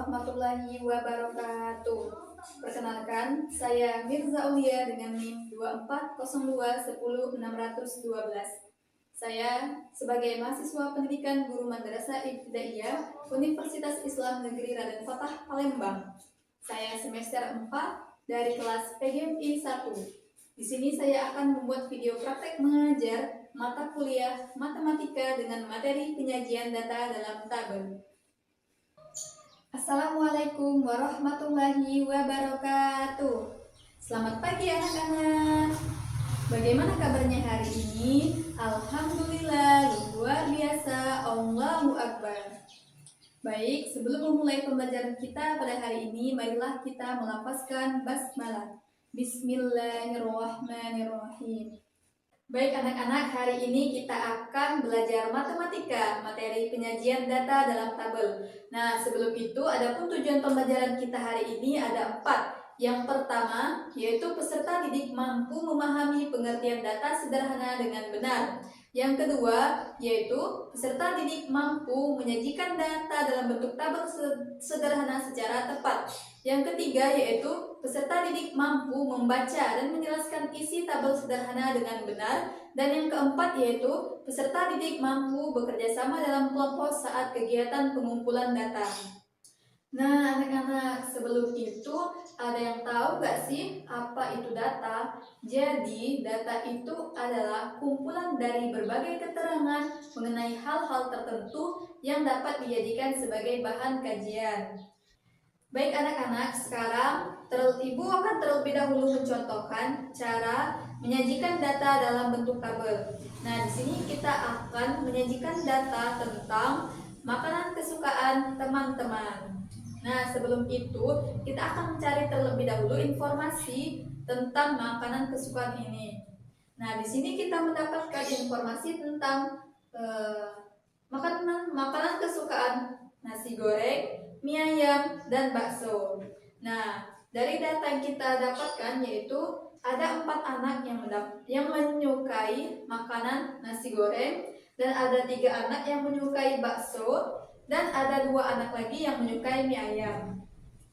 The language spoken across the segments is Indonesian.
warahmatullahi wabarakatuh. Perkenalkan, saya Mirza Ulia dengan NIM 2402100612. Saya sebagai mahasiswa pendidikan guru Madrasah Ibtidaiyah Universitas Islam Negeri Raden Fatah Palembang. Saya semester 4 dari kelas PGMI 1. Di sini saya akan membuat video praktek mengajar mata kuliah matematika dengan materi penyajian data dalam tabel. Assalamualaikum warahmatullahi wabarakatuh. Selamat pagi anak-anak. Bagaimana kabarnya hari ini? Alhamdulillah, luar biasa, Allahu Akbar. Baik, sebelum memulai pembelajaran kita pada hari ini, marilah kita melafazkan basmalah. Bismillahirrahmanirrahim. Baik anak-anak, hari ini kita akan belajar matematika, materi penyajian data dalam tabel. Nah, sebelum itu, adapun tujuan pembelajaran kita hari ini ada 4. Yang pertama, yaitu peserta didik mampu memahami pengertian data sederhana dengan benar. Yang kedua, yaitu peserta didik mampu menyajikan data dalam bentuk tabel sederhana secara tepat. Yang ketiga, yaitu peserta didik mampu membaca dan menjelaskan isi tabel sederhana dengan benar. Dan yang keempat, yaitu peserta didik mampu bekerja sama dalam kelompok saat kegiatan pengumpulan data. Nah, anak-anak, sebelum itu ada yang tahu gak sih apa itu data? Jadi, data itu adalah kumpulan dari berbagai keterangan mengenai hal-hal tertentu yang dapat dijadikan sebagai bahan kajian. Baik anak-anak, sekarang Ibu akan terlebih dahulu mencontohkan cara menyajikan data dalam bentuk tabel. Nah, di sini kita akan menyajikan data tentang makanan kesukaan teman-teman. Nah, sebelum itu kita akan mencari terlebih dahulu informasi tentang makanan kesukaan ini. Nah, di sini kita mendapatkan informasi tentang makanan kesukaan nasi goreng, mie ayam, dan bakso. Nah, dari data yang kita dapatkan yaitu ada 4 anak yang menyukai makanan nasi goreng, dan ada 3 anak yang menyukai bakso, dan ada 2 anak lagi yang menyukai mie ayam.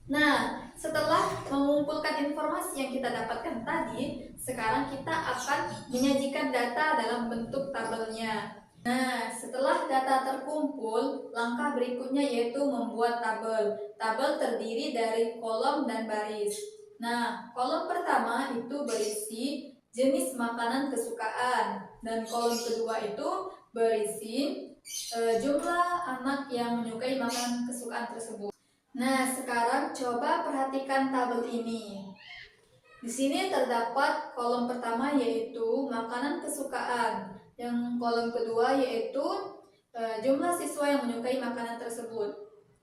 Nah, setelah mengumpulkan informasi yang kita dapatkan tadi, sekarang kita akan menyajikan data dalam bentuk tabelnya. Nah, setelah data terkumpul, langkah berikutnya yaitu membuat tabel. Tabel terdiri dari kolom dan baris. Nah, kolom pertama itu berisi jenis makanan kesukaan, dan kolom kedua itu berisi jumlah anak yang menyukai makanan kesukaan tersebut. Nah, sekarang coba perhatikan tabel ini. Di sini terdapat kolom pertama yaitu makanan kesukaan, yang kolom kedua yaitu jumlah siswa yang menyukai makanan tersebut.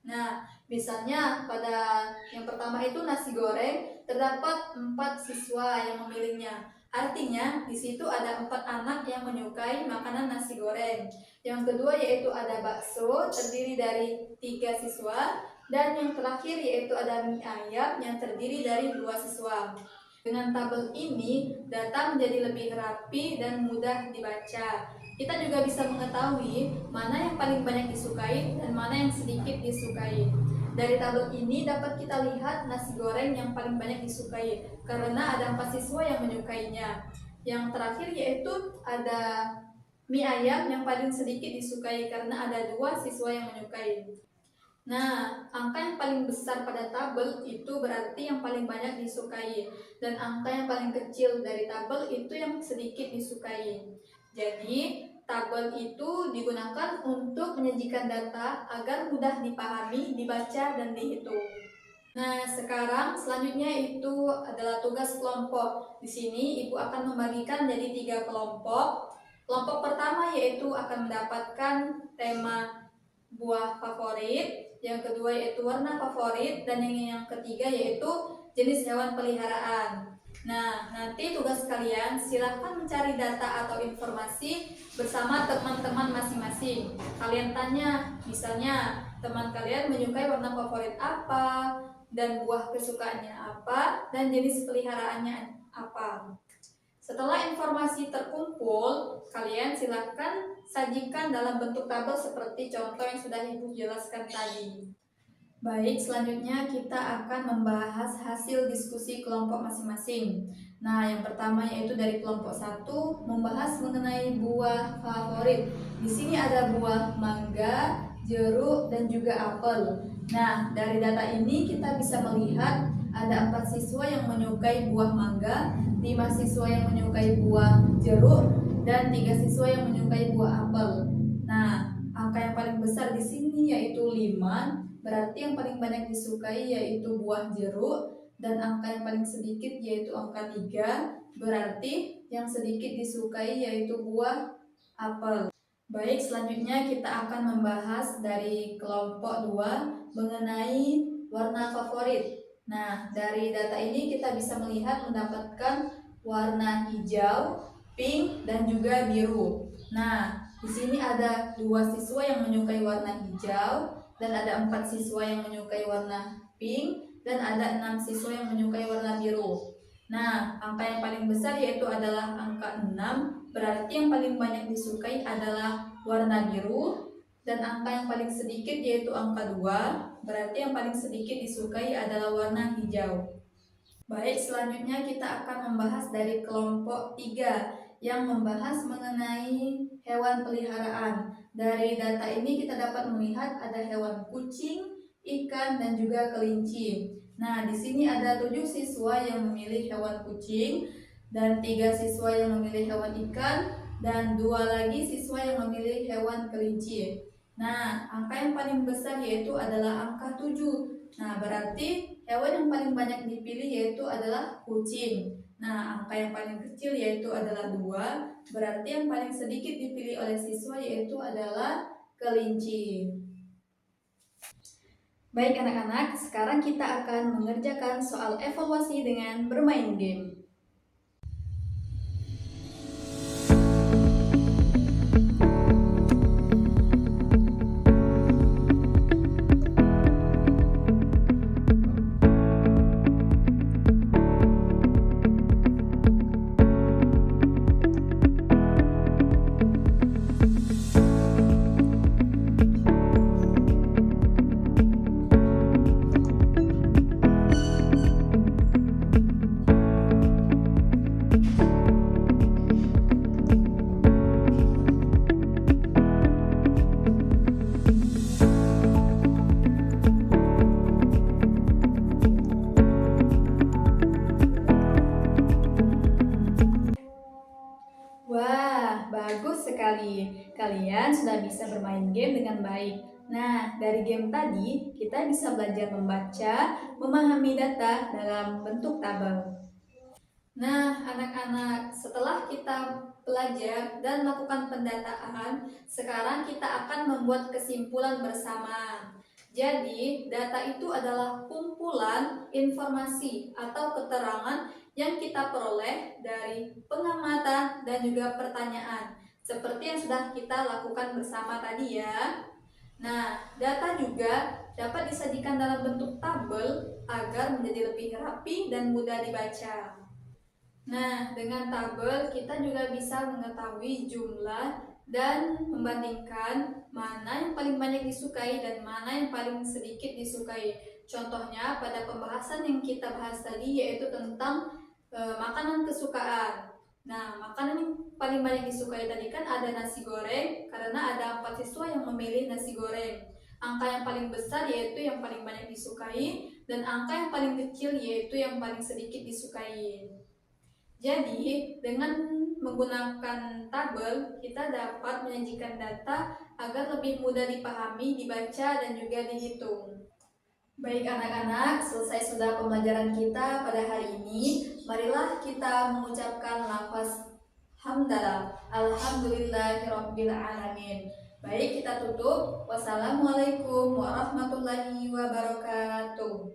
Nah, misalnya pada yang pertama itu nasi goreng, terdapat 4 siswa yang memilihnya. Artinya di situ ada 4 anak yang menyukai makanan nasi goreng. Yang kedua yaitu ada bakso, terdiri dari 3 siswa. Dan yang terakhir yaitu ada mie ayam yang terdiri dari 2 siswa. Dengan tabel ini, data menjadi lebih rapi dan mudah dibaca. Kita juga bisa mengetahui mana yang paling banyak disukai dan mana yang sedikit disukai. Dari tabel ini dapat kita lihat nasi goreng yang paling banyak disukai karena ada 4 siswa yang menyukainya. Yang terakhir yaitu ada mie ayam yang paling sedikit disukai karena ada 2 siswa yang menyukai. Nah, angka yang paling besar pada tabel itu berarti yang paling banyak disukai, dan angka yang paling kecil dari tabel itu yang sedikit disukai. Jadi, tabel itu digunakan untuk menyajikan data agar mudah dipahami, dibaca, dan dihitung. Nah, sekarang selanjutnya itu adalah tugas kelompok. Di sini Ibu akan membagikan jadi 3 kelompok. Kelompok pertama yaitu akan mendapatkan tema buah favorit, yang kedua yaitu warna favorit, dan yang ketiga yaitu jenis hewan peliharaan. Nah, nanti tugas kalian silahkan mencari data atau informasi bersama teman-teman masing-masing. Kalian tanya, misalnya teman kalian menyukai warna favorit apa, dan buah kesukaannya apa, dan jenis peliharaannya apa. Setelah informasi terkumpul, kalian silahkan sajikan dalam bentuk tabel seperti contoh yang sudah Ibu jelaskan tadi. Baik, selanjutnya kita akan membahas hasil diskusi kelompok masing-masing. Nah, yang pertama yaitu dari kelompok 1 membahas mengenai buah favorit. Di sini ada buah mangga, jeruk, dan juga apel. Nah, dari data ini kita bisa melihat ada 4 siswa yang menyukai buah mangga, 5 siswa yang menyukai buah jeruk, dan 3 siswa yang menyukai buah apel. Nah, angka yang paling besar di sini yaitu 5. Berarti yang paling banyak disukai yaitu buah jeruk, dan angka yang paling sedikit yaitu angka 3. Berarti yang sedikit disukai yaitu buah apel. Baik, selanjutnya kita akan membahas dari kelompok 2 mengenai warna favorit. Nah, dari data ini kita bisa melihat mendapatkan warna hijau, pink, dan juga biru. Nah, di sini ada 2 siswa yang menyukai warna hijau, dan ada 4 siswa yang menyukai warna pink, dan ada 6 siswa yang menyukai warna biru. Nah, angka yang paling besar yaitu adalah angka 6, berarti yang paling banyak disukai adalah warna biru, dan angka yang paling sedikit yaitu angka 2, berarti yang paling sedikit disukai adalah warna hijau. Baik, selanjutnya kita akan membahas dari kelompok 3 yang membahas mengenai hewan peliharaan. Dari data ini kita dapat melihat ada hewan kucing, ikan, dan juga kelinci. Nah, di sini ada 7 siswa yang memilih hewan kucing, dan 3 siswa yang memilih hewan ikan, dan 2 lagi siswa yang memilih hewan kelinci. Nah, angka yang paling besar yaitu adalah angka 7. Nah, berarti hewan yang paling banyak dipilih yaitu adalah kucing. Nah, angka yang paling kecil yaitu adalah 2, berarti yang paling sedikit dipilih oleh siswa yaitu adalah kelinci. Baik anak-anak, sekarang kita akan mengerjakan soal evaluasi dengan bermain game. Wah, bagus sekali. Kalian sudah bisa bermain game dengan baik. Nah, dari game tadi kita bisa belajar membaca, memahami data dalam bentuk tabel. Nah, anak-anak, setelah kita belajar dan melakukan pendataan, sekarang kita akan membuat kesimpulan bersama. Jadi, data itu adalah kumpulan informasi atau keterangan yang kita peroleh dari pengamatan dan juga pertanyaan, seperti yang sudah kita lakukan bersama tadi ya. Nah, data juga dapat disajikan dalam bentuk tabel agar menjadi lebih rapi dan mudah dibaca. Nah, dengan tabel kita juga bisa mengetahui jumlah dan membandingkan mana yang paling banyak disukai dan mana yang paling sedikit disukai. Contohnya pada pembahasan yang kita bahas tadi yaitu tentang makanan kesukaan. Nah, makanan yang paling banyak disukai tadi kan ada nasi goreng, karena ada 4 siswa yang memilih nasi goreng. Angka yang paling besar yaitu yang paling banyak disukai, dan angka yang paling kecil yaitu yang paling sedikit disukai. Jadi, dengan menggunakan tabel, kita dapat menyajikan data agar lebih mudah dipahami, dibaca, dan juga dihitung. Baik anak-anak, selesai sudah pembelajaran kita pada hari ini. Marilah kita mengucapkan lafaz hamdalah. Alhamdulillahirrabbilalamin. Baik, kita tutup. Wassalamualaikum warahmatullahi wabarakatuh.